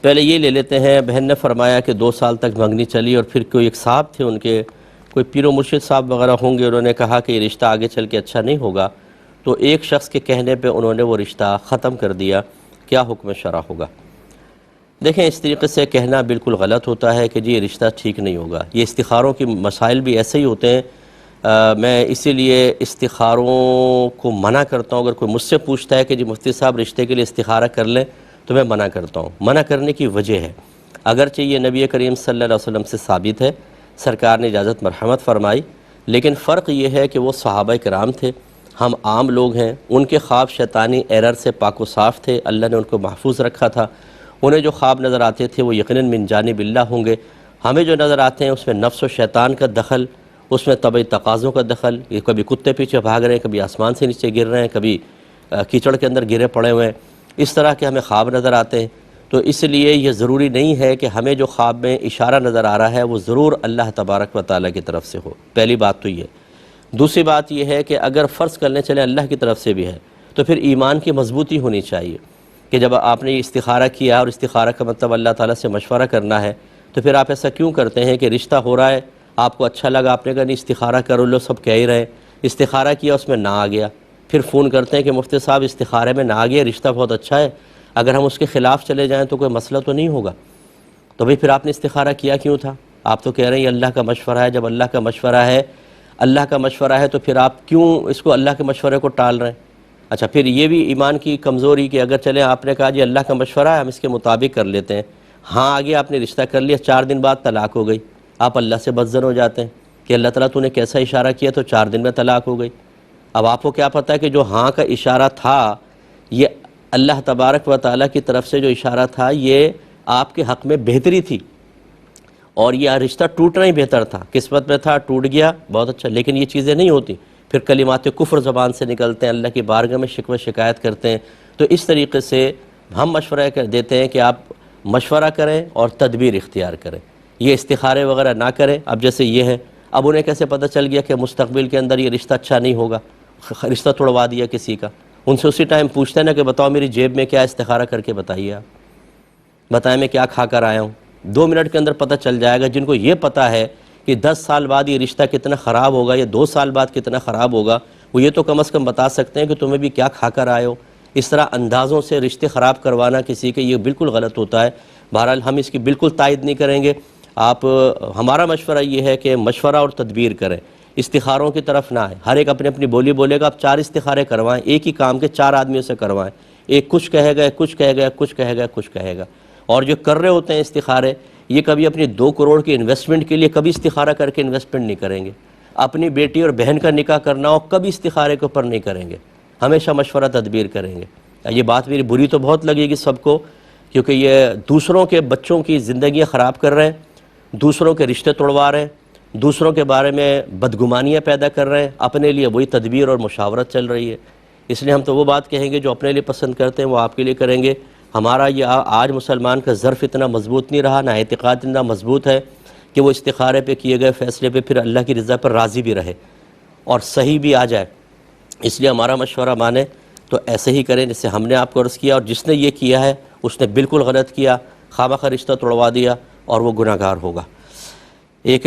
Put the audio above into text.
پہلے یہ لے لیتے ہیں، بہن نے فرمایا کہ 2 سال تک منگنی چلی، اور پھر کوئی ایک صاحب تھے، ان کے کوئی پیر و مرشد صاحب وغیرہ ہوں گے، انہوں نے کہا کہ یہ رشتہ آگے چل کے اچھا نہیں ہوگا، تو ایک شخص کے کہنے پہ انہوں نے وہ رشتہ ختم کر دیا۔ کیا حکم شرع ہوگا؟ دیکھیں، اس طریقے سے کہنا بالکل غلط ہوتا ہے کہ جی یہ رشتہ ٹھیک نہیں ہوگا۔ یہ استخاروں کی مسائل بھی ایسے ہی ہوتے ہیں، میں اسی لیے استخاروں کو منع کرتا ہوں۔ اگر کوئی مجھ سے پوچھتا ہے کہ جی مفتی صاحب رشتے کے لیے استخارہ کر لیں، تو میں منع کرتا ہوں۔ منع کرنے کی وجہ ہے، اگرچہ یہ نبی کریم صلی اللہ علیہ وسلم سے ثابت ہے، سرکار نے اجازت مرحمت فرمائی، لیکن فرق یہ ہے کہ وہ صحابہ کرام تھے، ہم عام لوگ ہیں۔ ان کے خواب شیطانی ایرر سے پاک و صاف تھے، اللہ نے ان کو محفوظ رکھا تھا۔ انہیں جو خواب نظر آتے تھے وہ یقیناً من جانب اللہ ہوں گے۔ ہمیں جو نظر آتے ہیں اس میں نفس و شیطان کا دخل، اس میں طبعی تقاضوں کا دخل، یہ کبھی کتے پیچھے بھاگ رہے ہیں، کبھی آسمان سے نیچے گر رہے ہیں، کبھی کیچڑ کے اندر گرے پڑے ہوئے ہیں، اس طرح کے ہمیں خواب نظر آتے ہیں۔ تو اس لیے یہ ضروری نہیں ہے کہ ہمیں جو خواب میں اشارہ نظر آ رہا ہے وہ ضرور اللہ تبارک و تعالیٰ کی طرف سے ہو۔ پہلی بات تو یہ۔ دوسری بات یہ ہے کہ اگر فرض کرنے چلے اللہ کی طرف سے بھی ہے، تو پھر ایمان کی مضبوطی ہونی چاہیے کہ جب آپ نے یہ استخارہ کیا، اور استخارہ کا مطلب اللہ تعالیٰ سے مشورہ کرنا ہے، تو پھر آپ ایسا کیوں کرتے ہیں کہ رشتہ ہو رہا ہے، آپ کو اچھا لگا، آپ نے کہا نہیں استخارہ کرو لو، سب کہہ ہی رہے ہیں، استخارہ کیا اس میں نہ آ گیا، پھر فون کرتے ہیں کہ مفتی صاحب استخارے میں نہ آ گیا، رشتہ بہت اچھا ہے، اگر ہم اس کے خلاف چلے جائیں تو کوئی مسئلہ تو نہیں ہوگا۔ تو بھئی پھر آپ نے استخارہ کیا کیوں تھا؟ آپ تو کہہ رہے ہیں یہ اللہ کا مشورہ ہے۔ جب اللہ کا مشورہ ہے، اللہ کا مشورہ ہے، تو پھر آپ کیوں اس کو اللہ کے مشورے کو ٹال رہے ہیں؟ اچھا، پھر یہ بھی ایمان کی کمزوری کہ اگر چلیں آپ نے کہا جی اللہ کا مشورہ ہے، ہم اس کے مطابق کر لیتے ہیں، ہاں آگے آپ نے رشتہ کر لیا، 4 دن بعد طلاق ہو گئی، آپ اللہ سے بدظن ہو جاتے ہیں کہ اللہ تعالیٰ تو نے کیسا اشارہ کیا تو 4 دن میں طلاق ہو گئی۔ اب آپ کو کیا پتہ ہے کہ جو ہاں کا اشارہ تھا یہ اللہ تبارک و تعالیٰ کی طرف سے جو اشارہ تھا یہ آپ کے حق میں بہتری تھی، اور یہ رشتہ ٹوٹنا ہی بہتر تھا، قسمت میں تھا، ٹوٹ گیا، بہت اچھا۔ لیکن یہ چیزیں نہیں ہوتی، پھر کلمات کفر زبان سے نکلتے ہیں، اللہ کی بارگاہ میں شکوہ شکایت کرتے ہیں۔ تو اس طریقے سے ہم مشورہ دیتے ہیں کہ آپ مشورہ کریں اور تدبیر اختیار کریں، یہ استخارے وغیرہ نہ کریں۔ اب جیسے یہ ہیں، اب انہیں کیسے پتہ چل گیا کہ مستقبل کے اندر یہ رشتہ اچھا نہیں ہوگا، رشتہ توڑوا دیا کسی کا، ان سے اسی ٹائم پوچھتے ہیں نا کہ بتاؤ میری جیب میں کیا استخارہ کر کے بتائیے، آپ بتائیں میں کیا کھا کر آیا ہوں۔ 2 منٹ کے اندر پتہ چل جائے گا۔ جن کو یہ پتہ ہے کہ 10 سال بعد یہ رشتہ کتنا خراب ہوگا یا 2 سال بعد کتنا خراب ہوگا، وہ یہ تو کم از کم بتا سکتے ہیں کہ تمہیں بھی کیا کھا کر آئے ہو۔ اس طرح اندازوں سے رشتے خراب کروانا کسی کے، یہ بالکل غلط ہوتا ہے۔ بہرحال ہم اس کی بالکل تائید نہیں کریں گے۔ ہمارا مشورہ یہ ہے کہ مشورہ اور تدبیر کریں، استخاروں کی طرف نہ آئیں۔ ہر ایک اپنی اپنی بولی بولے گا، آپ 4 استخارے کروائیں، ایک ہی کام کے 4 آدمیوں سے کروائیں، ایک کچھ کہے گا، کچھ کہے گا، کچھ کہے گا، کچھ کہے گا۔ اور جو کر رہے ہوتے ہیں استخارے، یہ کبھی اپنی 2 کروڑ کی انویسٹمنٹ کے لیے کبھی استخارہ کر کے انویسٹمنٹ نہیں کریں گے۔ اپنی بیٹی اور بہن کا نکاح کرنا ہو کبھی استخارے کے اوپر نہیں کریں گے، ہمیشہ مشورہ تدبیر کریں گے۔ یہ بات میری بری تو بہت لگے گی سب کو، کیونکہ یہ دوسروں کے بچوں کی زندگیاں خراب کر رہے ہیں، دوسروں کے رشتے توڑوا رہے ہیں، دوسروں کے بارے میں بدگمانیاں پیدا کر رہے ہیں، اپنے لیے وہی تدبیر اور مشاورت چل رہی ہے۔ اس لیے ہم تو وہ بات کہیں گے جو اپنے لیے پسند کرتے ہیں وہ آپ کے لیے کریں گے۔ ہمارا یہ آج مسلمان کا ظرف اتنا مضبوط نہیں رہا، نہ اعتقاد اتنا مضبوط ہے کہ وہ استخارے پہ کیے گئے فیصلے پہ پھر اللہ کی رضا پر راضی بھی رہے اور صحیح بھی آ جائے۔ اس لیے ہمارا مشورہ مانے تو ایسے ہی کریں جیسے ہم نے آپ کو عرض کیا، اور جس نے یہ کیا ہے اس نے بالکل غلط کیا، خواہ مخواہ رشتہ توڑوا دیا اور وہ گناہگار ہوگا۔ ایک